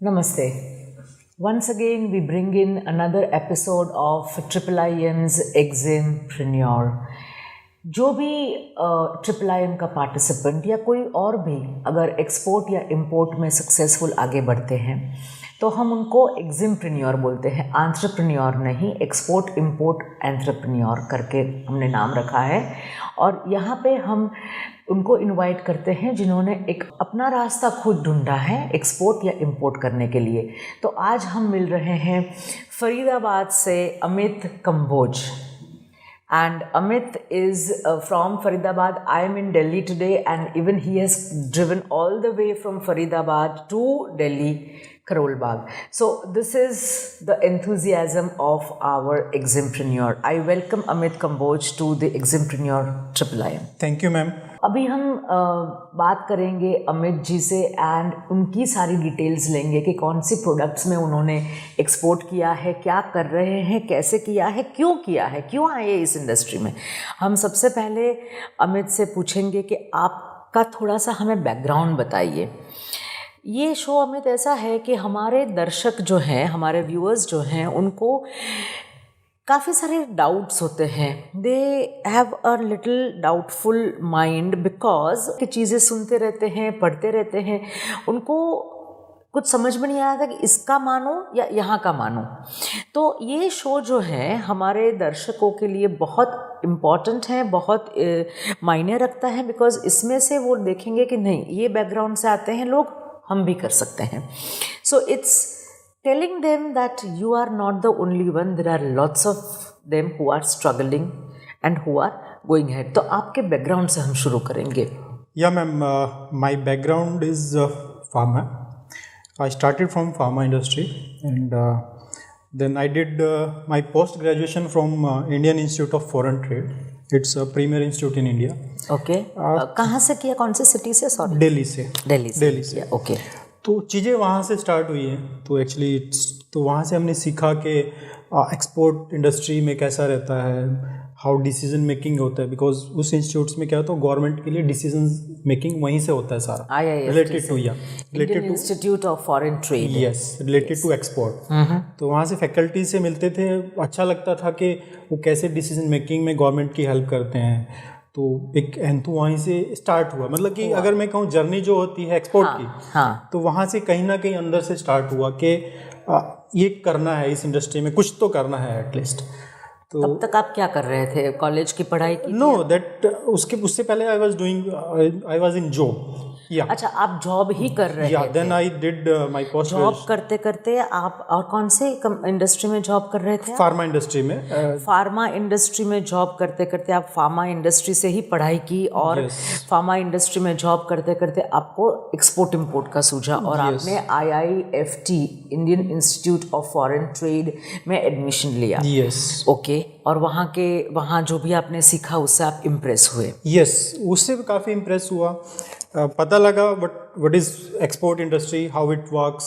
Namaste. Once again, we bring in another episode of Triple IM's Exampreneur. जो भी triple I am का participant या कोई और भी अगर एक्सपोर्ट या इंपोर्ट में सक्सेसफुल आगे बढ़ते हैं तो हम उनको एग्जाम्प्रेन्योर बोलते हैं, एंटरप्रेन्योर नहीं। एक्सपोर्ट इंपोर्ट एंटरप्रेन्योर करके हमने नाम रखा है और यहाँ पे हम उनको इनवाइट करते हैं जिन्होंने एक अपना रास्ता खुद ढूंढा है एक्सपोर्ट या इंपोर्ट करने के लिए। तो आज हम मिल रहे हैं फरीदाबाद से Amit Kamboj. And Amit is from Faridabad. I am in Delhi today, and even he has driven all the way from Faridabad to Delhi, Karol Bagh. So this is the enthusiasm of our Exampreneur. I welcome Amit Kamboj to the Exampreneur Triple IM. Thank you, ma'am. अभी हम बात करेंगे अमित जी से and उनकी सारी details लेंगे कि कौन सी प्रोडक्ट्स में उन्होंने एक्सपोर्ट किया है, क्या कर रहे हैं, कैसे किया है, क्यों आए इस इंडस्ट्री में। हम सबसे पहले अमित से पूछेंगे कि आपका थोड़ा सा हमें बैकग्राउंड बताइए। ये शो अमित ऐसा है कि हमारे दर्शक जो हैं, हमारे व्यूअर्स जो हैं, उनको काफ़ी सारे डाउट्स होते हैं। They have a little doubtful mind because कि चीज़ें सुनते रहते हैं, पढ़ते रहते हैं, उनको कुछ समझ में नहीं आता कि इसका मानो या यहाँ का मानो। तो ये शो जो है हमारे दर्शकों के लिए बहुत इम्पॉर्टेंट है, बहुत मायने रखता है, बिकॉज इसमें से वो देखेंगे कि नहीं, ये बैकग्राउंड से आते हैं लोग, हम भी कर सकते हैं। So it's telling them that you are not the only one, there are lots of them who are struggling and who are going ahead. तो आपके बैकग्राउंड से हम शुरू करेंगे। Yeah, ma'am. My background is pharma. I started from pharma industry, and then I did my post graduation from Indian Institute of Foreign Trade. It's a premier institute in India. Okay. कहाँ से किया, कौन सी city से? Sorry, Delhi से। दिल्ली से। Okay. तो चीज़ें वहाँ से स्टार्ट हुई हैं। तो एक्चुअली तो वहाँ से हमने सीखा कि एक्सपोर्ट इंडस्ट्री में कैसा रहता है, हाउ डिसीजन मेकिंग होता है, बिकॉज उस इंस्टीट्यूट्स में क्या होता है, गवर्नमेंट के लिए डिसीजन मेकिंग वहीं से होता है सारा, related to Institute of Foreign Trade, yes, related to export. तो वहाँ से फैकल्टी से मिलते थे, अच्छा लगता था कि वो कैसे डिसीजन मेकिंग में गवर्नमेंट की हेल्प करते हैं। तो एक एंथू वहीं से स्टार्ट हुआ, मतलब कि अगर मैं कहूँ जर्नी जो होती है एक्सपोर्ट की, तो वहाँ से कहीं ना कहीं अंदर से स्टार्ट हुआ कि ये करना है, इस इंडस्ट्री में कुछ तो करना है एटलीस्ट। तो तब तक आप क्या कर रहे थे? कॉलेज की पढ़ाई की? नो, दैट उससे पहले आई वाज इन जॉब। अच्छा, आप जॉब ही कर रहे थे? Then I did my post. Job करते करते आप और कौन से इंडस्ट्री में जॉब कर रहे थे? फार्मा इंडस्ट्री में। फार्मा इंडस्ट्री में जॉब करते करते आप फार्मा इंडस्ट्री से ही पढ़ाई की और फार्मा इंडस्ट्री में जॉब करते करते आपको एक्सपोर्ट इंपोर्ट का सूझा और आपने IIFT, Indian institute of Foreign trade में एडमिशन लिया। यस। ओके। और वहाँ जो भी आपने सीखा उससे आप इम्प्रेस हुए? यस, उससे काफ़ी इम्प्रेस हुआ। पता लगा what is export industry, how it works,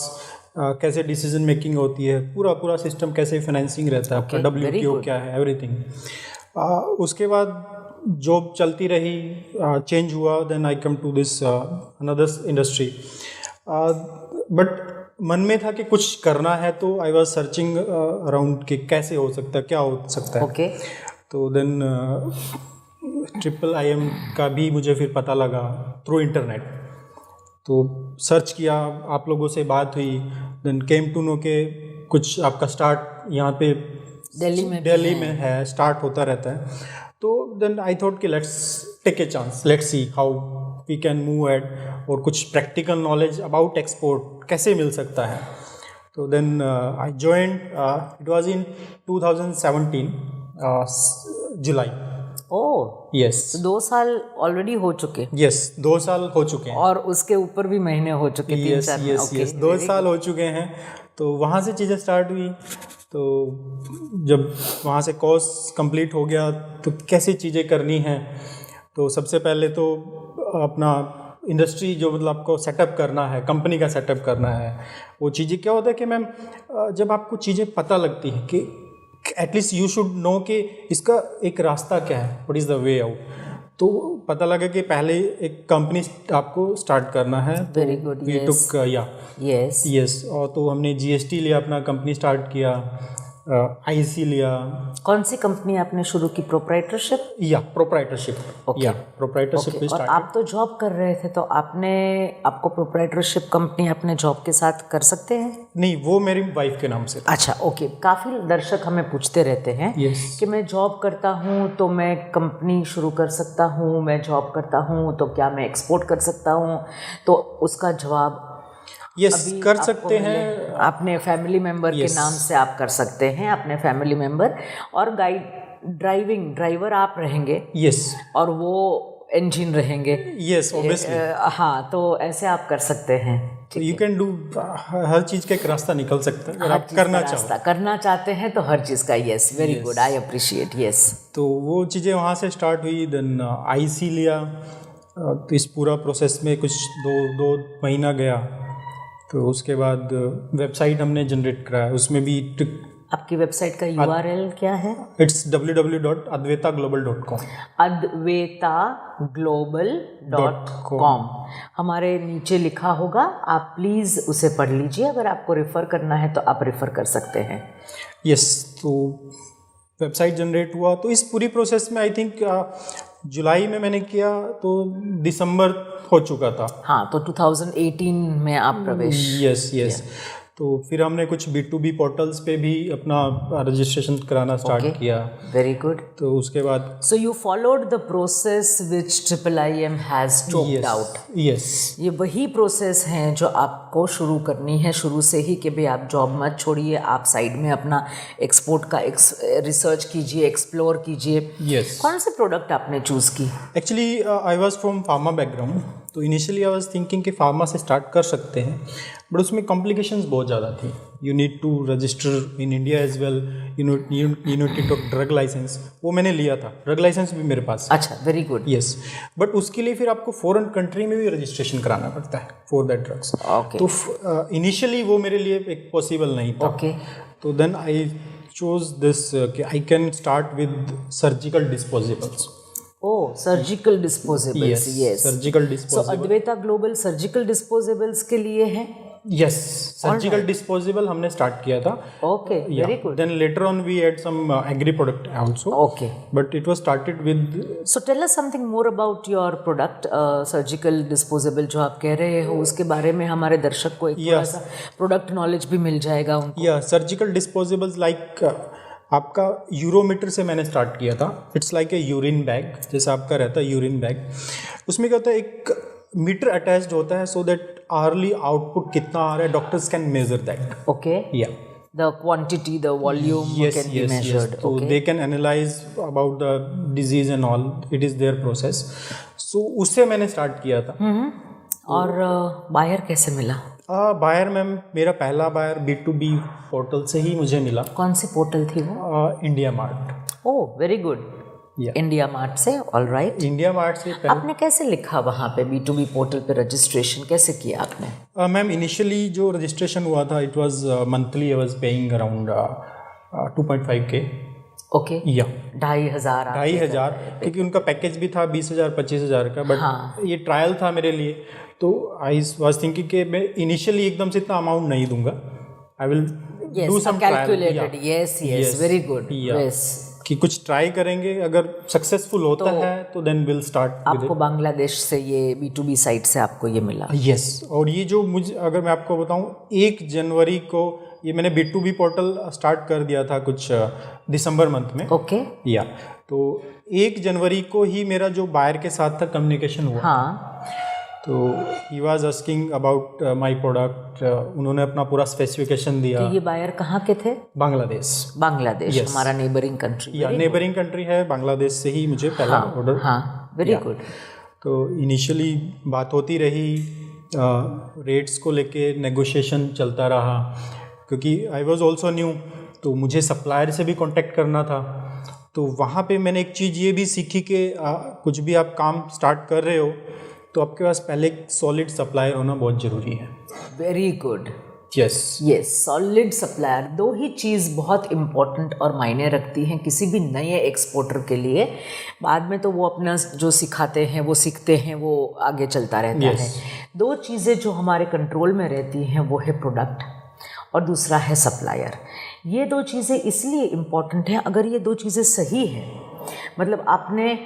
कैसे डिसीजन मेकिंग होती है, पूरा सिस्टम कैसे फाइनेंसिंग रहता है, आपका WTO क्या है, एवरीथिंग। उसके बाद जॉब चलती रही, चेंज हुआ, then I come to this another industry. But मन में था कि कुछ करना है, तो आई वाज सर्चिंग अराउंड कि कैसे हो सकता है, क्या हो सकता है। ओके। तो देन ट्रिपल IM का भी मुझे फिर पता लगा थ्रू इंटरनेट। तो सर्च किया, आप लोगों से बात हुई, देन केम टू नो के कुछ आपका स्टार्ट यहाँ पे दिल्ली में है, स्टार्ट होता रहता है। तो देन आई थॉट कि let's take a chance, let's see how we can move ahead, और कुछ प्रैक्टिकल नॉलेज अबाउट एक्सपोर्ट कैसे मिल सकता है। तो then I joined, it was in 2017 जुलाई। Oh yes. 2 साल ऑलरेडी हो चुके? यस, 2 साल हो चुके हैं और उसके ऊपर भी महीने हो चुके? यस, 2 साल हो चुके हैं। तो वहाँ से चीज़ें स्टार्ट हुई। तो जब वहाँ से कोर्स कंप्लीट हो गया तो कैसी चीज़ें करनी हैं, तो सबसे पहले तो अपना इंडस्ट्री जो मतलब आपको सेटअप करना है, कंपनी का सेटअप करना है, वो चीज़ें क्या होता है कि मैम जब आपको चीज़ें पता लगती हैं कि एटलीस्ट यू शुड नो कि इसका एक रास्ता क्या है, what is the way out, तो पता लगा कि पहले एक कंपनी आपको स्टार्ट करना है। Very good. We took yes yes, और तो हमने जीएसटी लिया, अपना कंपनी स्टार्ट किया, आईसी लिया। कौन सी कंपनी आपने शुरू की? प्रोप्राइटरशिप? या प्रोप्राइटरशिप। Okay. या प्रोप्राइटरशिप पे और स्टार्ट। आप तो जॉब कर रहे थे, तो आपको प्रोप्राइटरशिप कंपनी अपने जॉब के साथ कर सकते हैं? नहीं, वो मेरी वाइफ के नाम से था। अच्छा, ओके। काफ़ी दर्शक हमें पूछते रहते हैं Yes. कि मैं जॉब करता हूँ तो मैं कंपनी शुरू कर सकता हूँ, मैं जॉब करता हूँ तो क्या मैं एक्सपोर्ट कर सकता हूँ? तो उसका जवाब यस, कर आपको सकते मिले। हैं। अपने फैमिली मेंबर के Yes. नाम से आप कर सकते हैं, अपने फैमिली मेंबर। और ड्राइवर आप रहेंगे यस और वो इंजन रहेंगे। Yes, obviously. हाँ, तो ऐसे आप कर सकते हैं। यू कैन डू, हर चीज़ का एक रास्ता निकल सकता है अगर आप करना चाहते हैं तो हर चीज़ का। Yes, very good, I appreciate. Yes, तो वो चीज़ें वहाँ से स्टार्ट हुई। देन आईसी लिया। तो इस पूरा प्रोसेस में कुछ दो महीना गया। तो उसके बाद वेबसाइट हमने जनरेट कराया, उसमें भी आपकी वेबसाइट का URL क्या है? It's www.advaitaglobal.com। advaitaglobal.com हमारे नीचे लिखा होगा, आप प्लीज़ उसे पढ़ लीजिए। अगर आपको रेफ़र करना है तो आप रेफ़र कर सकते हैं। यस, तो वेबसाइट जनरेट हुआ। तो इस पूरी प्रोसेस में आई थिंक जुलाई में मैंने किया तो दिसंबर हो चुका था। हाँ, तो 2018 में आप प्रवेश। यस। तो फिर हमने कुछ B2B पोर्टल्स पे भी अपना रजिस्ट्रेशन कराना स्टार्ट किया। Very good. तो उसके बाद so you followed the process which IIIM has choked out. Yes, ये वही प्रोसेस हैं जो आपको शुरू करनी है शुरू से ही, कि भाई आप जॉब मत छोड़िए, आप साइड में अपना एक्सपोर्ट का रिसर्च कीजिए, एक्सप्लोर कीजिए। यस। कौन से प्रोडक्ट आपने चूज़ की? Actually I was from pharma background. तो इनिशियली आई वाज थिंकिंग कि फार्मा से स्टार्ट कर सकते हैं, बट उसमें कॉम्प्लिकेशंस बहुत ज़्यादा थी। You need to register in India as well, you need to drug licence. वो मैंने लिया था, ड्रग लाइसेंस भी मेरे पास। अच्छा, वेरी गुड। यस, बट उसके लिए फिर आपको फॉरेन कंट्री में भी रजिस्ट्रेशन कराना पड़ता है फॉर दैट ड्रग्स। ओके। तो इनिशियली वो मेरे लिए एक पॉसिबल नहीं था। ओके। तो देन आई चोज दिस कि I can start with surgical disposables. Oh, surgical disposables. Yes, surgical so disposable. Advaita Global Surgical Disposables के लिए है। यस, सर्जिकल डिस्पोजेबल हमने स्टार्ट किया था। Okay, very good. Then later on we add some agri product also. Okay, but it was started with. So tell us something more about your product surgical disposable जो आप कह रहे हो, उसके बारे में हमारे दर्शक को एक थोड़ा सा प्रोडक्ट नॉलेज भी मिल जाएगा उनको। या सर्जिकल डिस्पोजेबल्स लाइक आपका यूरोमीटर से मैंने स्टार्ट किया था। It's like a urine bag, जैसा आपका रहता है यूरिन बैग। उसमें क्या होता है, एक मीटर अटैच्ड होता है सो दैट आर्ली आउटपुट कितना आ रहा है, doctors can measure that. Okay, या the quantity, the volume can be measured. So Okay. they can analyze about the disease and all. It is their process. So उससे मैंने start किया था। और buyer कैसे मिला? बायर मैम, मेरा पहला बायर B2B पोर्टल से ही मुझे मिला। कौन सी पोर्टल थी वो? IndiaMART. Oh, very good. IndiaMART से, ऑल राइट। इंडिया मार्ट से आपने कैसे लिखा वहाँ पे B2B पोर्टल पे रजिस्ट्रेशन कैसे किया आपने? मैम, इनिशियली जो रजिस्ट्रेशन हुआ था it was monthly I was paying around 2.5K। Okay, या 2,500 क्योंकि उनका पैकेज भी था 20,000 25,000 का। बट ये ट्रायल था मेरे लिए, तो आई वाज थिंकिंग कि मैं इनिशियली एकदम से इतना अमाउंट नहीं दूंगा। I will do some calculated. Yes, very good. Yes, कि कुछ ट्राई करेंगे, अगर सक्सेसफुल होता है तो देन विल स्टार्ट। आपको बांग्लादेश से ये B2B साइट से आपको ये मिला? यस। और ये जो मुझे, अगर मैं आपको बताऊं, 1 जनवरी को ये मैंने B2B पोर्टल स्टार्ट कर दिया था कुछ दिसंबर मंथ में। ओके। या तो 1 जनवरी को ही मेरा जो बायर के साथ था कम्युनिकेशन हुआ। हाँ। तो he was asking about my product. उन्होंने अपना पूरा स्पेसिफिकेशन दिया। तो ये बायर कहाँ के थे? बांग्लादेश। हमारा नेबरिंग कंट्री। या नेबरिंग कंट्री है, बांग्लादेश से ही मुझे पहला ऑर्डर। हाँ, वेरी गुड। तो इनिशियली बात होती रही, रेट्स को लेके नेगोशिएशन चलता रहा, क्योंकि आई वाज आल्सो न्यू, तो मुझे सप्लायर से भी कांटेक्ट करना था। तो वहाँ पे मैंने एक चीज़ ये भी सीखी कि कुछ भी आप काम स्टार्ट कर रहे हो तो आपके पास पहले एक सॉलिड सप्लायर होना बहुत ज़रूरी है। Very good. Yes, solid supplier, दो ही चीज़ बहुत इम्पोर्टेंट और मायने रखती हैं किसी भी नए एक्सपोर्टर के लिए। बाद में तो वो अपना जो सिखाते हैं वो सीखते हैं, वो आगे चलता रहता है। दो चीज़ें जो हमारे कंट्रोल में रहती हैं वो है प्रोडक्ट और दूसरा है सप्लायर। ये दो चीज़ें इसलिए इम्पोर्टेंट हैं, अगर ये दो चीज़ें सही हैं, मतलब आपने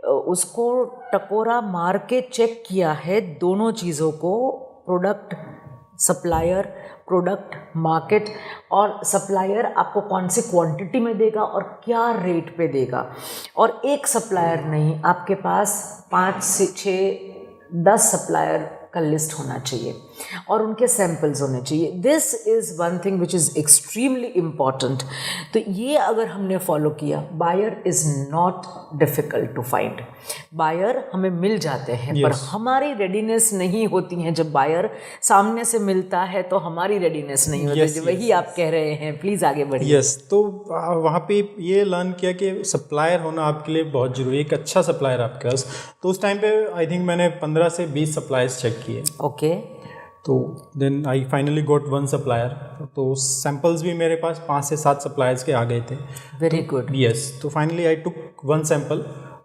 उसको टकोरा मार के चेक किया है दोनों चीज़ों को, प्रोडक्ट सप्लायर, प्रोडक्ट मार्केट, और सप्लायर आपको कौन सी क्वांटिटी में देगा और क्या रेट पे देगा, और एक सप्लायर नहीं, आपके पास 5 से 6 10 सप्लायर का लिस्ट होना चाहिए और उनके सैंपल्स होने चाहिए। This is one thing which is extremely important. तो ये अगर हमने फॉलो किया, buyer is not difficult to find. Buyer हमें मिल जाते हैं, पर हमारी रेडीनेस नहीं होती है। जब बायर सामने से मिलता है तो हमारी रेडीनेस नहीं होती। वही आप कह रहे हैं, प्लीज़ आगे बढ़िए। तो वहाँ पे ये लर्न किया कि सप्लायर होना आपके लिए बहुत ज़रूरी है, एक अच्छा सप्लायर आपके पास। तो उस टाइम पे आई थिंक मैंने 15 से 20 सप्लायर्स चेक किए। ओके। तो then I finally got 1 supplier. तो सैम्पल्स भी मेरे पास 5 से 7 सप्लायर्स के आ गए थे। Very good. यस, तो finally I took 1 sample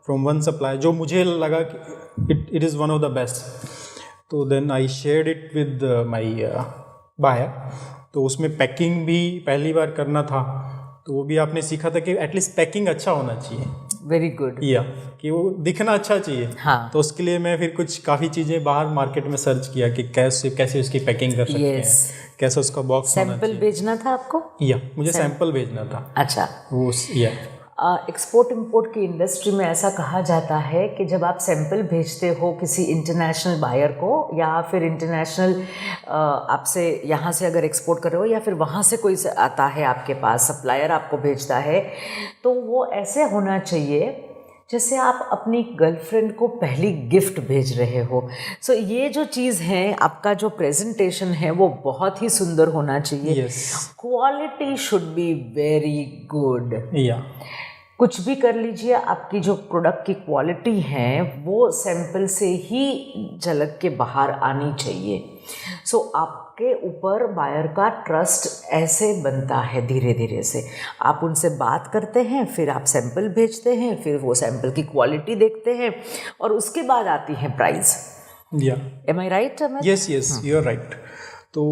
from 1 supplier, जो मुझे लगा कि it is one of the best. तो then I shared it with my buyer. तो उसमें पैकिंग भी पहली बार करना था, तो वो भी आपने सीखा था कि एटलीस्ट पैकिंग अच्छा होना चाहिए। Very good. या कि वो दिखना अच्छा चाहिए। हाँ। तो उसके लिए मैं फिर कुछ काफ़ी चीज़ें बाहर मार्केट में सर्च किया कि कैसे उसकी पैकिंग कर सकते हैं, कैसे उसका बॉक्स होना चाहिए। सैंपल भेजना था आपको? या मुझे सैंपल भेजना था। अच्छा। वो या एक्सपोर्ट इंपोर्ट की इंडस्ट्री में ऐसा कहा जाता है कि जब आप सैंपल भेजते हो किसी इंटरनेशनल बायर को, या फिर इंटरनेशनल आपसे यहाँ से अगर एक्सपोर्ट कर रहे हो, या फिर वहाँ से कोई आता है आपके पास, सप्लायर आपको भेजता है, तो वो ऐसे होना चाहिए जैसे आप अपनी गर्लफ्रेंड को पहली गिफ्ट भेज रहे हो। सो ये जो चीज़ है, आपका जो प्रेजेंटेशन है वो बहुत ही सुंदर होना चाहिए। Quality should be very good. कुछ भी कर लीजिए, आपकी जो प्रोडक्ट की क्वालिटी है वो सैंपल से ही झलक के बाहर आनी चाहिए। सो आपके ऊपर बायर का ट्रस्ट ऐसे बनता है धीरे धीरे से। आप उनसे बात करते हैं, फिर आप सैंपल भेजते हैं, फिर वो सैंपल की क्वालिटी देखते हैं, और उसके बाद आती है price. Am I right? Yes, you are right. तो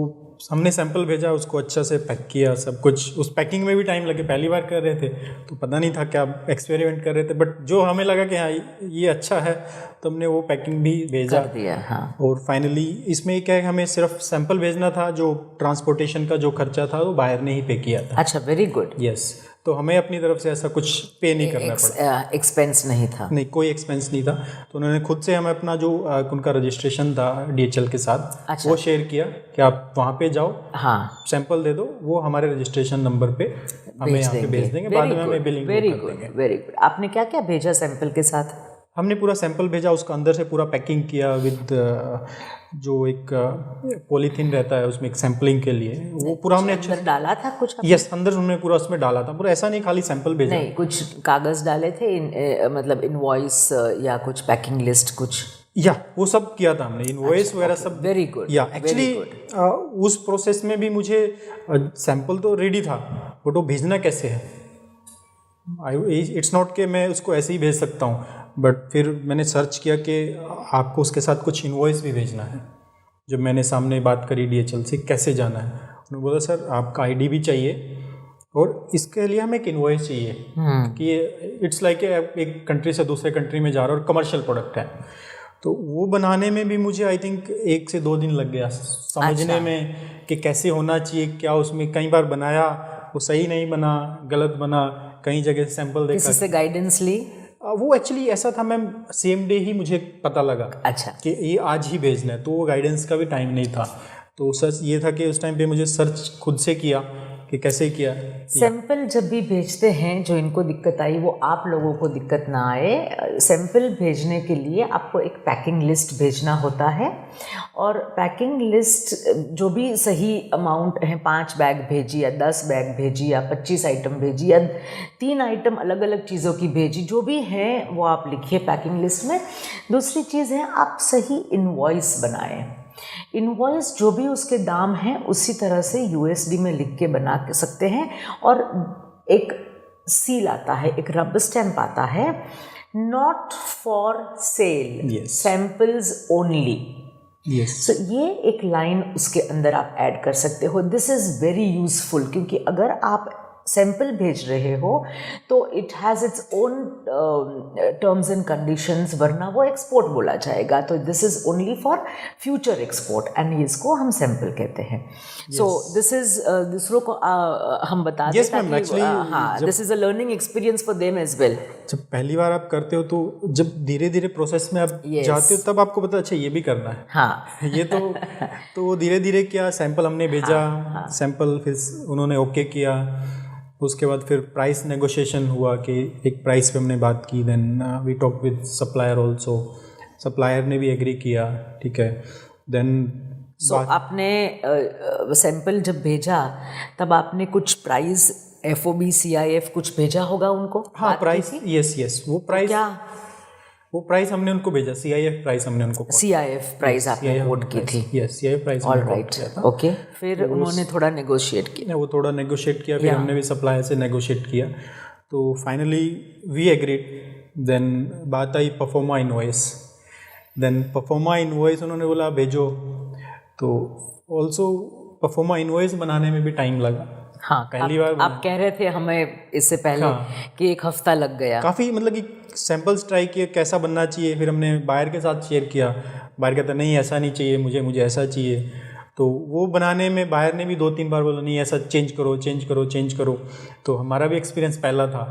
हमने सैंपल भेजा, उसको अच्छा से पैक किया, सब कुछ। उस पैकिंग में भी टाइम लगे, पहली बार कर रहे थे तो पता नहीं था क्या एक्सपेरिमेंट कर रहे थे, बट जो हमें लगा कि हाँ ये अच्छा है, तो हमने वो पैकिंग भी भेजा कर दिया। हाँ। और फाइनली इसमें क्या है, हमें सिर्फ सैंपल भेजना था, जो ट्रांसपोर्टेशन का जो खर्चा था वो बायर ने ही पे किया था। अच्छा, वेरी गुड। यस, तो हमें अपनी तरफ से ऐसा कुछ पे नहीं करना पड़ा। एक्सपेंस नहीं था? नहीं, कोई एक्सपेंस नहीं था। तो उन्होंने खुद से हमें अपना जो उनका रजिस्ट्रेशन था DHL के साथ, अच्छा, वो शेयर किया कि आप वहाँ पे जाओ, हाँ, सैंपल दे दो, वो हमारे रजिस्ट्रेशन नंबर पे हमें यहाँ पे भेज देंगे, बाद में हमें बिलिंग कर देंगे। Very good. आपने क्या क्या भेजा सैंपल के साथ? हमने पूरा सैंपल भेजा, उसका अंदर से पूरा पैकिंग किया विद जो एक पॉलीथीन रहता है उसमें एक सैंपलिंग के लिए, वो पूरा हमने अंदर डाला था कुछ? यस, अंदर उन्होंने पूरा उसमें डाला था, पूरा ऐसा नहीं खाली सैंपल भेजा। नहीं, कुछ कागज़ डाले थे, मतलब इनवॉइस या कुछ पैकिंग लिस्ट कुछ? या वो सब किया था हमने, इनवॉइस वगैरह सब। Very good. या एक्चुअली उस प्रोसेस में भी मुझे सैंपल तो रेडी था, बट वो भेजना कैसे है, इट्स नॉट कि मैं उसको ऐसे ही भेज सकता हूँ। बट फिर मैंने सर्च किया कि आपको उसके साथ कुछ इनवॉइस भी भेजना है। जब मैंने सामने बात करी DHL से कैसे जाना है, उन्होंने बोला सर आपका ID भी चाहिए और इसके लिए हमें एक इनवॉइस चाहिए कि इट्स लाइक एक कंट्री से दूसरे कंट्री में जा रहा है और कमर्शियल प्रोडक्ट है। तो वो बनाने में भी मुझे आई थिंक 1 से 2 दिन लग गया समझने में कि कैसे होना चाहिए, क्या उसमें कई बार बनाया वो सही नहीं बना, गलत बना, कई जगह सैंपल देखा। किसी से गाइडेंस ली? वो एक्चुअली ऐसा था मैम, सेम डे ही मुझे पता लगा अच्छा कि ये आज ही भेजना है, तो वो गाइडेंस का भी टाइम नहीं था। तो सच ये था कि उस टाइम पे मुझे सर्च खुद से किया कि कैसे किया। सैंपल जब भी भेजते हैं, जो इनको दिक्कत आई वो आप लोगों को दिक्कत ना आए, सैंपल भेजने के लिए आपको एक पैकिंग लिस्ट भेजना होता है, और पैकिंग लिस्ट जो भी सही अमाउंट है, 5 बैग भेजी या 10 बैग भेजी या 25 आइटम भेजी या 3 आइटम अलग अलग चीज़ों की भेजी, जो भी है वो आप लिखिए पैकिंग लिस्ट में। दूसरी चीज़ है, आप सही इनवॉइस बनाएं। इनवॉइस जो भी उसके दाम हैं उसी तरह से यूएसडी में लिख के बना सकते हैं, और एक सील आता है, एक रबर स्टैम्प आता है, not for sale, samples only. So ये एक लाइन उसके अंदर आप ऐड कर सकते हो। दिस इज़ वेरी यूजफुल, क्योंकि अगर आप सैंपल भेज रहे हो तो it has its own terms and conditions, वरना वो एक्सपोर्ट बोला जाएगा। तो this is only for future export, and इसको हम सैंपल कहते हैं। सो दिस इज़ दूसरों को हम बता दें ताकि हाँ, this is a learning experience for them as well. जब पहली बार आप करते हो तो जब धीरे धीरे प्रोसेस में आप जाते हो तब आपको पता अच्छा ये भी करना है। हाँ ये तो वो धीरे धीरे किया, सैंपल हमने भेजा, सैंपल फिर उन्होंने ओके किया, उसके बाद फिर प्राइस नेगोशिएशन हुआ कि एक प्राइस पे हमने बात की। Then we talk with supplier also, supplier ने भी एग्री किया, ठीक है। देन आपने सैंपल जब भेजा तब आपने कुछ प्राइस FOB CIF कुछ भेजा होगा उनको? हाँ, प्राइस, यस वो प्राइस, क्या वो प्राइस हमने उनको भेजा, CIF प्राइस हमने उनको, CIF प्राइस आपने कोट की थी? Yes, CIF price all right, okay. फिर उन्होंने थोड़ा नेगोशिएट किया, वो थोड़ा नेगोशिएट किया, फिर हमने भी सप्लायर से नेगोशिएट किया, तो फाइनली वी एग्रीड। देन बात आई proforma invoice. Then proforma invoice उन्होंने बोला भेजो, तो ऑल्सो परफॉर्मा इनवॉइस बनाने में भी टाइम लगा। हाँ, पहली बार आप कह रहे थे हमें इससे पहले कि 1 हफ्ता लग गया। काफ़ी मतलब कि सैंपल्स ट्राई किए कैसा बनना चाहिए, फिर हमने बायर के साथ शेयर किया। बायर कहता नहीं ऐसा नहीं चाहिए, मुझे ऐसा चाहिए। तो वो बनाने में बायर ने भी 2-3 बार बोला नहीं ऐसा चेंज करो। तो हमारा भी एक्सपीरियंस पहला था,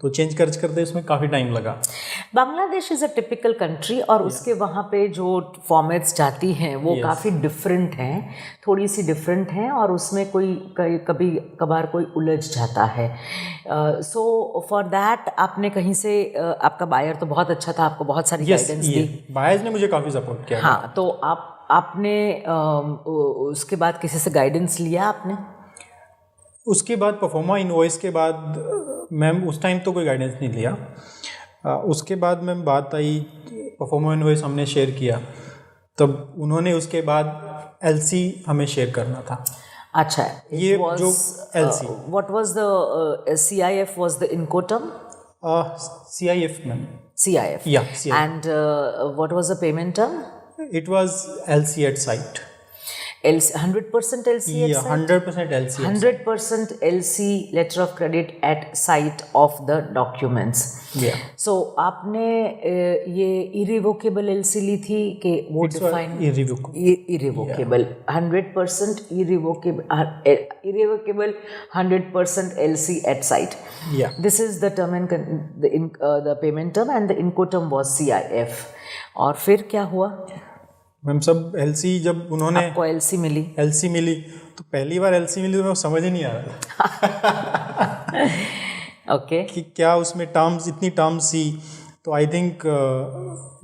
तो चेंज करते उसमें काफ़ी टाइम लगा। Bangladesh is a typical country, और उसके वहाँ पे जो फॉर्मेट्स जाती हैं वो काफ़ी डिफरेंट हैं, थोड़ी सी डिफरेंट हैं, और उसमें कभी कभार कोई उलझ जाता है। सो फॉर दैट आपने कहीं से, आपका बायर तो बहुत अच्छा था, आपको बहुत सारी गाइडेंस दी। बायर्स ने मुझे काफ़ी सपोर्ट किया। हाँ, तो आपने उसके बाद किसी से गाइडेंस लिया आपने? उसके बाद परफॉर्मा इनवॉइस के बाद मैम उस टाइम तो कोई गाइडेंस नहीं लिया। उसके बाद मैम बात आई, परफॉर्मा इनवॉइस हमने शेयर किया, तब उन्होंने उसके बाद LC हमें शेयर करना था। अच्छा, ये जो LC, what was the CIF was the incoterm? CIF ma'am, CIF, yeah, CIF. And what was the payment term? It was LC at site. 100% LC at site? 100% LC. 100% LC, letter of credit at site of the documents. Yeah. So आपने ये irrevocable LC ली थी कि वो define? Irrevocable. 100% irrevocable 100% LC at site. Yeah. This is the term and the payment term, and the incoterm was CIF. और फिर क्या हुआ? Ma'am सब LC जब उन्होंने, आपको LC मिली तो पहली बार LC मिली तो मैं समझ ही नहीं आ रहा ओके कि क्या उसमें टर्म्स, इतनी टर्म्स थी। तो आई थिंक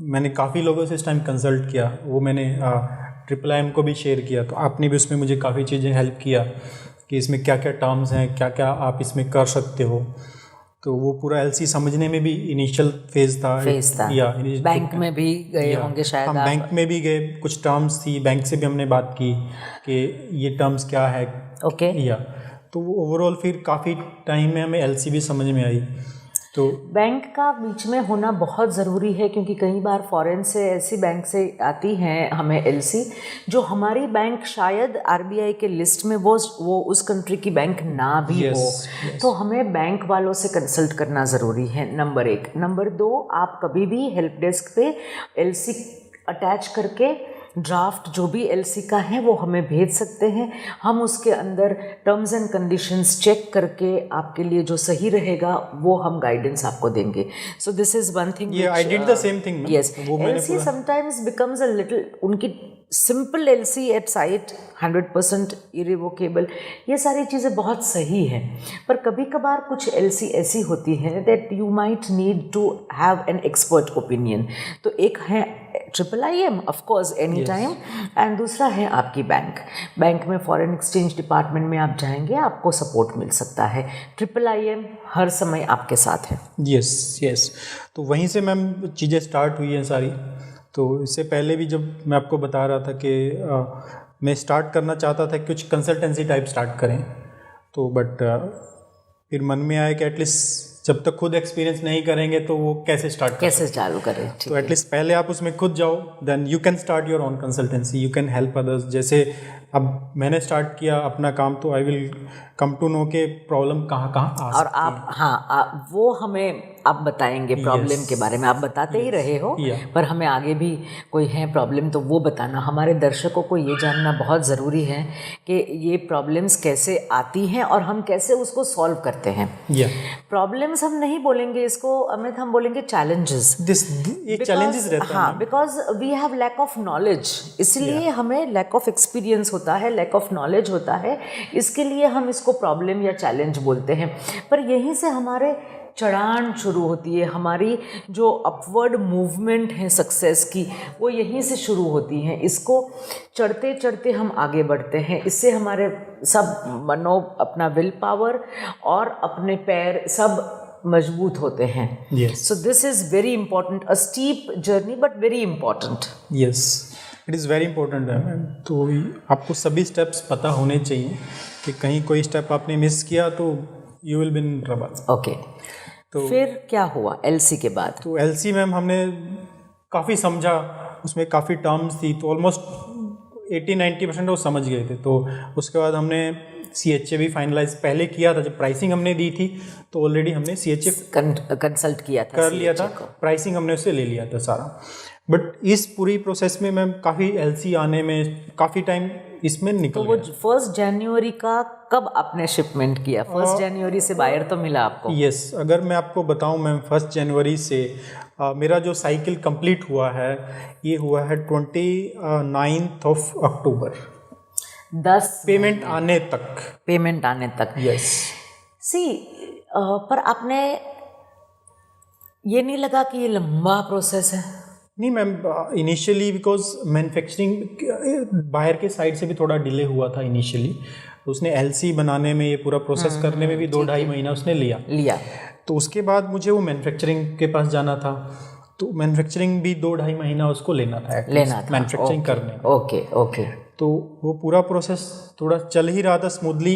मैंने काफ़ी लोगों से इस टाइम कंसल्ट किया, वो मैंने IIIM को भी शेयर किया, तो आपने भी उसमें मुझे काफ़ी चीज़ें हेल्प किया कि इसमें क्या क्या टर्म्स हैं, क्या क्या आप इसमें कर सकते हो। तो वो पूरा LC समझने में भी इनिशियल फेज था। या बैंक में भी गए होंगे शायद हम बैंक में भी गए, कुछ टर्म्स थी, बैंक से भी हमने बात की कि ये टर्म्स क्या है। ओके। या तो वो ओवरऑल फिर काफ़ी टाइम में हमें LC भी समझ में आई। तो बैंक का बीच में होना बहुत ज़रूरी है, क्योंकि कई बार फॉरेन से ऐसी बैंक से आती हैं हमें LC जो हमारी बैंक शायद RBI के लिस्ट में वो उस कंट्री की बैंक ना भी हो। तो हमें बैंक वालों से कंसल्ट करना ज़रूरी है, नंबर 1। नंबर 2, आप कभी भी हेल्प डेस्क पे LC अटैच करके ड्राफ्ट जो भी LC का है वो हमें भेज सकते हैं। हम उसके अंदर टर्म्स एंड कंडीशंस चेक करके आपके लिए जो सही रहेगा वो हम गाइडेंस आपको देंगे। So this is one thing. I did the same thing. Yes, LC sometimes becomes a little, उनकी simple LC at sight 100% irrevocable, ये सारी चीज़ें बहुत सही हैं, पर कभी कभार कुछ LC ऐसी होती है that you might need to have an expert opinion. तो एक है IIIM of course any time, and दूसरा है आपकी बैंक में फॉरेन एक्सचेंज डिपार्टमेंट में आप जाएंगे, आपको सपोर्ट मिल सकता है। IIIM हर समय आपके साथ है। यस। तो वहीं से मैम चीज़ें स्टार्ट हुई हैं सारी। तो इससे पहले भी जब मैं आपको बता रहा था कि मैं स्टार्ट करना चाहता था कुछ कंसल्टेंसी टाइप स्टार्ट करें, तो बट फिर मन में आया कि एटलीस्ट जब तक खुद एक्सपीरियंस नहीं करेंगे तो वो कैसे स्टार्ट कैसे चालू करें। तो एटलीस्ट पहले आप उसमें खुद जाओ, then you can start your own consultancy, you can help others. जैसे अब मैंने स्टार्ट किया अपना काम, तो I will come to know के प्रॉब्लम कहाँ कहाँ आ और आप हाँ वो हमें आप बताएंगे प्रॉब्लम के बारे में, आप बताते ही रहे हो, पर हमें आगे भी कोई है प्रॉब्लम तो वो बताना। हमारे दर्शकों को ये जानना बहुत ज़रूरी है कि ये प्रॉब्लम्स कैसे आती हैं और हम कैसे उसको सॉल्व करते हैं। प्रॉब्लम्स हम नहीं बोलेंगे इसको अमित, हम बोलेंगे चैलेंजेस। चैलेंजेस रहता है। हाँ, because we have lack of knowledge, इसलिए हमें लैक ऑफ एक्सपीरियंस होता है, लैक ऑफ नॉलेज होता है, इसके लिए हम इसको प्रॉब्लम या चैलेंज बोलते हैं। पर यहीं से हमारे चढ़ान शुरू होती है, हमारी जो अपवर्ड मूवमेंट है सक्सेस की, वो यहीं से शुरू होती है। इसको चढ़ते चढ़ते हम आगे बढ़ते हैं, इससे हमारे सब अपना विल पावर और अपने पैर सब मजबूत होते हैं। सो this is very important, a steep journey but very important. Yes, it is very important है। तो आपको सभी स्टेप्स पता होने चाहिए कि कहीं कोई स्टेप आपने मिस किया तो you will be in trouble. Okay, तो फिर क्या हुआ एलसी के बाद? तो एलसी मैम हमने काफ़ी समझा, उसमें काफ़ी टर्म्स थी, तो ऑलमोस्ट 80-90% वो समझ गए थे। तो उसके बाद हमने CHA भी फाइनलाइज पहले किया था, जब प्राइसिंग हमने दी थी तो ऑलरेडी हमने CHA कंसल्ट किया था, कर लिया था, प्राइसिंग हमने उससे ले लिया था सारा। बट इस पूरी प्रोसेस में मैम काफ़ी एलसी आने में काफ़ी टाइम इसमें निकल गया। तो वो 1 जनवरी का कब आपने शिपमेंट किया? 1 जनवरी से बायर तो मिला आपको? यस, अगर मैं आपको बताऊं मैम, 1 जनवरी से मेरा जो साइकिल कंप्लीट हुआ है, ये हुआ है 29 अक्टूबर। 10 पेमेंट आने तक। यस। सी पर आपने ये नहीं लगा कि ये लंबा प्रोसेस है? नहीं मैम, इनिशियली बिकॉज मैन्युफैक्चरिंग बाहर के साइड से भी थोड़ा डिले हुआ था इनिशियली, तो उसने एलसी बनाने में, ये पूरा प्रोसेस करने में भी 2-2.5 महीना उसने लिया। तो उसके बाद मुझे वो मैन्युफैक्चरिंग के पास जाना था, तो मैन्युफैक्चरिंग भी 2-2.5 महीना उसको लेना था मैन्युफैक्चरिंग करने। ओके। तो वो पूरा प्रोसेस थोड़ा चल ही रहा था स्मूथली,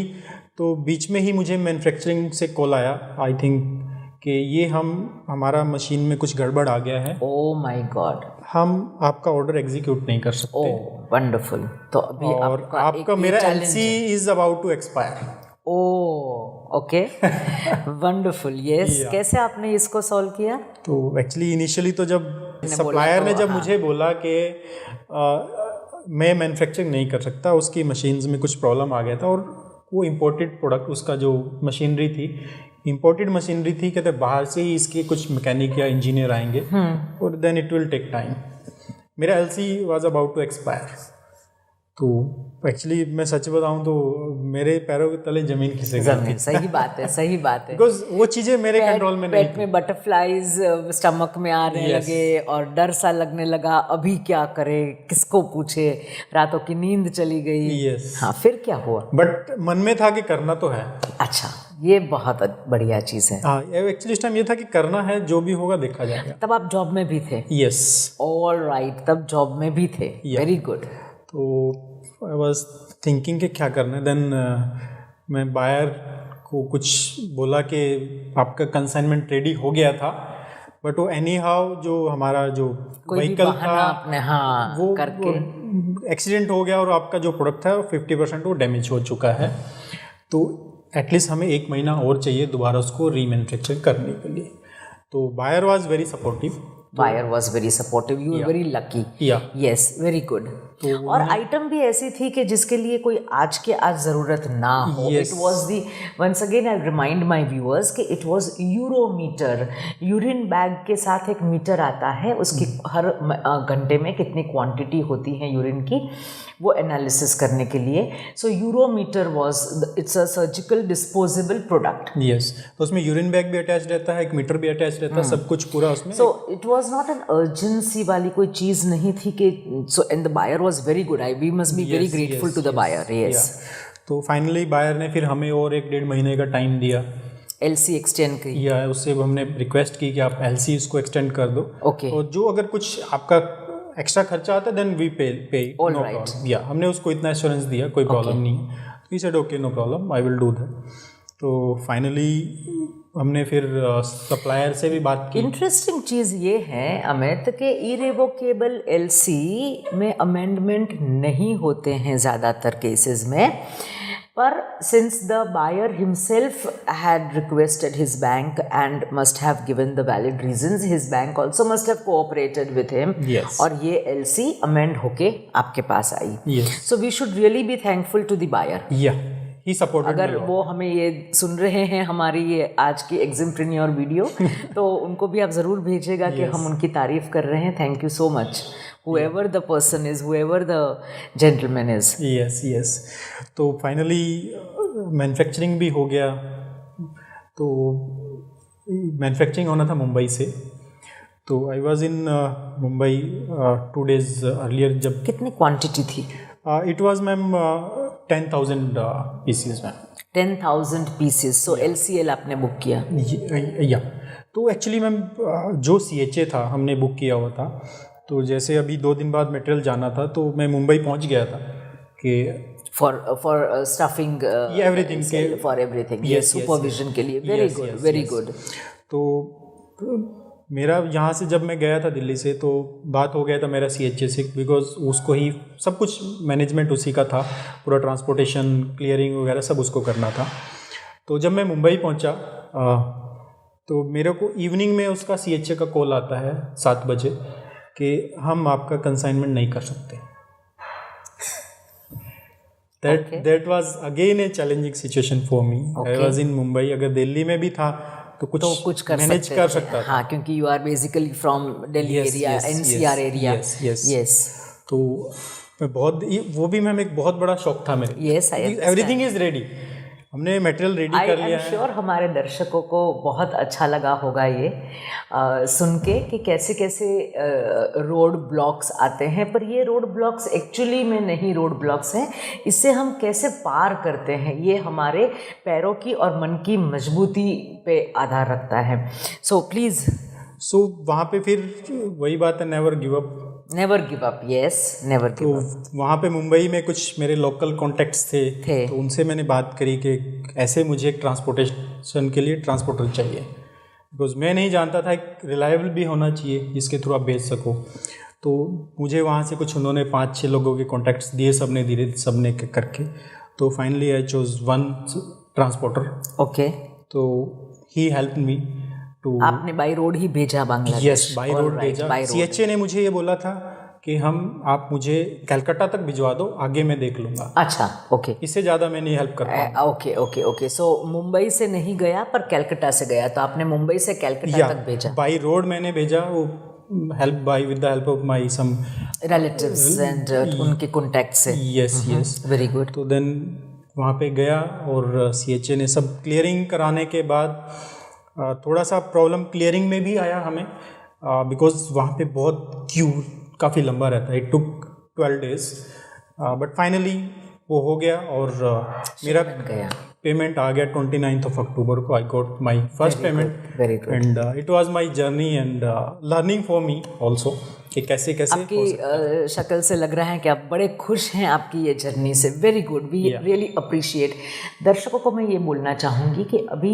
तो बीच में ही मुझे मैन्युफैक्चरिंग से कॉल आया, आई थिंक कि ये हमारा मशीन में कुछ गड़बड़ आ गया है। ओह माय गॉड, हम आपका ऑर्डर एग्जीक्यूट नहीं कर सकते। Oh wonderful. तो अभी और आपका मेरा LC is about to expire. Oh okay, wonderful. Yes, कैसे आपने इसको सॉल्व किया? तो एक्चुअली इनिशियली तो जब सप्लायर ने जब मुझे बोला कि मैं मैन्युफैक्चरिंग नहीं कर सकता, उसकी मशीन्स में कुछ प्रॉब्लम आ गया था, और वो इम्पोर्टेड प्रोडक्ट, उसका जो मशीनरी थी इम्पोर्टेड मशीनरी थी, कहते बाहर से ही इसके कुछ मैकेनिक या इंजीनियर आएंगे और then it will take time. मेरा LC was about to expire. तो एक्चुअली मैं सच बताऊं तो मेरे पैरों के तले जमीन खिसक गई। सही बात है बिकॉज वो चीज़ें मेरे कंट्रोल में नहीं थी। पेट में बटरफ्लाइज स्टमक में आने लगे और डर सा लगने लगा, अभी क्या करे, किसको पूछे, रातों की नींद चली गई। हाँ, फिर क्या हुआ? बट मन में था कि करना तो है। अच्छा, ये बहुत बढ़िया चीज़ है। हाँ, एक्चुअली इस टाइम ये था कि करना है, जो भी होगा देखा जाएगा। तब आप जॉब में भी थे? यस। ऑल राइट, तब जॉब में भी थे। Very good. तो आई वाज थिंकिंग कि क्या करना है। देन मैं बायर को कुछ बोला कि आपका कंसाइनमेंट रेडी हो गया था, बट वो एनी हाउ जो हमारा जो व्हीकल था वो एक्सीडेंट हो गया और आपका जो प्रोडक्ट था 50% वो डैमेज हो चुका है। तो एटलीस्ट हमें 1 महीना और चाहिए दोबारा उसको रीमैन्युफैक्चर करने के लिए। तो buyer was very supportive. You were very lucky. Yes, very good. और आइटम भी ऐसी थी कि जिसके लिए कोई आज के आज ज़रूरत ना हो। It was the, once again I remind my viewers कि it was urometer. Urine bag के साथ एक मीटर आता है, उसकी हर घंटे में कितनी क्वांटिटी होती है यूरिन की, वो एनालिसिस करने के लिए। So urometer was, it's a surgical disposable product. Yes, तो उसमें यूरिन बैग भी अटैच रहता है, एक मीटर भी अटैच रहता है, सब कुछ पूरा उसमें। So it was not an urgency वाली कोई चीज़ नहीं थी कि, so and the buyer was very good. We must be very grateful to the buyer. Yes. तो फाइनली बायर ने फिर हमें और 1-1.5 महीने का टाइम दिया एलसी एक्सटेंड की। या उससे हमने रिक्वेस्ट की कि आप एलसी इसको एक्सटेंड कर दो। ओके। और जो अगर कुछ आपका एक्स्ट्रा खर्चा आता है देन वी पे All नो right. प्रॉब्लम। या हमने उसको इतना एश्योरेंस दिया, कोई प्रॉब्लम नहीं है। He said okay no problem, I will do that. तो फाइनली हमने फिर सप्लायर से भी बात की। इंटरेस्टिंग चीज़ ये है अमित कि इरेवोकेबल एलसी में अमेंडमेंट नहीं होते हैं ज़्यादातर केसेस में, पर since the buyer himself had requested his bank and must have given the valid reasons, his bank also must have cooperated with him. Yes. और ये LC amend होके आपके पास आई। Yes. So we should really be thankful to the buyer. Yeah, he supported me a अगर lot. वो हमें ये सुन रहे हैं हमारी ये आज की एग्जिमप्रेन्योर वीडियो तो उनको भी आप ज़रूर भेजिएगा कि हम उनकी तारीफ कर रहे हैं। Thank you so much, whoever the person is, whoever the gentleman is. Yes. तो फाइनली मैन्युफैक्चरिंग भी हो गया। तो मैन्युफैक्चरिंग होना था मुंबई से, तो I was in Mumbai 2 days earlier. जब कितनी क्वांटिटी थी? It was ma'am 10,000 pieces ma'am. 10,000 pieces. So LCL आपने बुक किया? या तो एक्चुअली मैम जो CHA था हमने बुक किया हुआ था। तो जैसे अभी 2 दिन बाद मटेरियल जाना था तो मैं मुंबई पहुंच गया था कि फॉर स्टफिंग एवरीथिंग के फॉर एवरीथिंग, ये सुपरविजन के लिए। Very good. तो मेरा यहाँ से जब मैं गया था दिल्ली से तो बात हो गया था मेरा CHA से, बिकॉज उसको ही सब कुछ मैनेजमेंट उसी का था, पूरा ट्रांसपोर्टेशन क्लियरिंग वगैरह सब उसको करना था। तो जब मैं मुंबई पहुँचा तो मेरे को इवनिंग में उसका CHA का कॉल आता है 7 बजे कि हम आपका कंसाइनमेंट नहीं कर सकते। That was again a challenging situation for me. I was in Mumbai। अगर दिल्ली में भी था तो कुछ मैनेज कर सकता था। हाँ, क्योंकि you are basically from Delhi area, NCR area. Yes. तो मैं बहुत, वो भी मैम एक बहुत बड़ा शौक था मेरे। यस, एवरीथिंग इज रेडी, हमने मटेरियल रेडी कर लिया है। आई एम श्योर हमारे दर्शकों को बहुत अच्छा लगा होगा ये सुन के कि कैसे कैसे रोड ब्लॉक्स आते हैं, पर ये रोड ब्लॉक्स एक्चुअली में नहीं रोड ब्लॉक्स हैं। इससे हम कैसे पार करते हैं, ये हमारे पैरों की और मन की मजबूती पे आधार रखता है। So please. सो वहाँ पे फिर वही बात है, never give up. Never give up, yes, never give up. तो वहाँ पे मुंबई में कुछ मेरे लोकल कॉन्टेक्ट्स थे। तो उनसे मैंने बात करी कि ऐसे मुझे एक ट्रांसपोर्टेशन के लिए ट्रांसपोर्टर चाहिए, बिकॉज मैं नहीं जानता था एक रिलायबल भी होना चाहिए जिसके थ्रू आप भेज सको। तो मुझे वहाँ से कुछ उन्होंने 5-6 लोगों के कॉन्टैक्ट्स दिए, सबने करके। तो finally I chose 1 transporter. Okay. तो ही हेल्प मी टू। आपने बाई रोड ही भेजा बांग्लादेश? यस, बाई रोड भेजा। CHA ने मुझे ये बोला था कि आप मुझे कलकत्ता तक भिजवा दो, आगे मैं देख लूँगा। अच्छा, ओके। इससे ज़्यादा मैं नहीं हेल्प कर पाऊँगा। ओके। सो मुंबई से नहीं गया पर कलकत्ता से गया, तो आपने मुंबई से कलकत्ता तक भेजा? बाई रोड मैंने भेजा, वो with the help of my some relatives and उनके कॉन्टैक्ट से। यस। Very good. तो देन वहाँ पे गया और CHA ने सब क्लियरिंग कराने के बाद थोड़ा सा प्रॉब्लम क्लियरिंग में भी आया हमें, बिकॉज वहाँ पे बहुत क्यू काफ़ी लंबा रहता है। It took 12 days, but finally वो हो गया और मेरा पेमेंट आ गया 29 अक्टूबर को। I got my first payment and it was my journey and learning for me also कि कैसे आपकी शक्ल से लग रहा है कि आप बड़े खुश हैं आपकी ये जर्नी से। Very good, we really appreciate. दर्शकों को मैं ये बोलना चाहूँगी कि अभी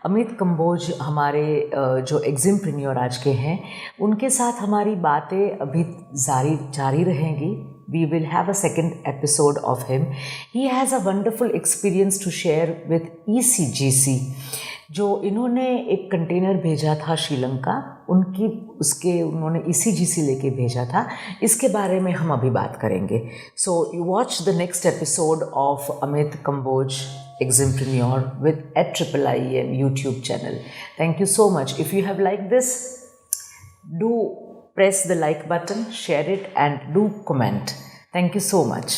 अमित कंबोज हमारे जो एग्जिमप्रेन्योर आज के हैं, उनके साथ हमारी बातें अभी जारी रहेंगी। We will have a second episode of him. He has a wonderful experience to share with ECGC. जो इन्होंने एक कंटेनर भेजा था श्रीलंका, उन्होंने ECGC लेके भेजा था, इसके बारे में हम अभी बात करेंगे। So you watch the next episode of Amit Kamboj Eximprenior with @IIIM YouTube channel. Thank you so much. If you have liked this, do press the like button, share it and do comment. Thank you so much.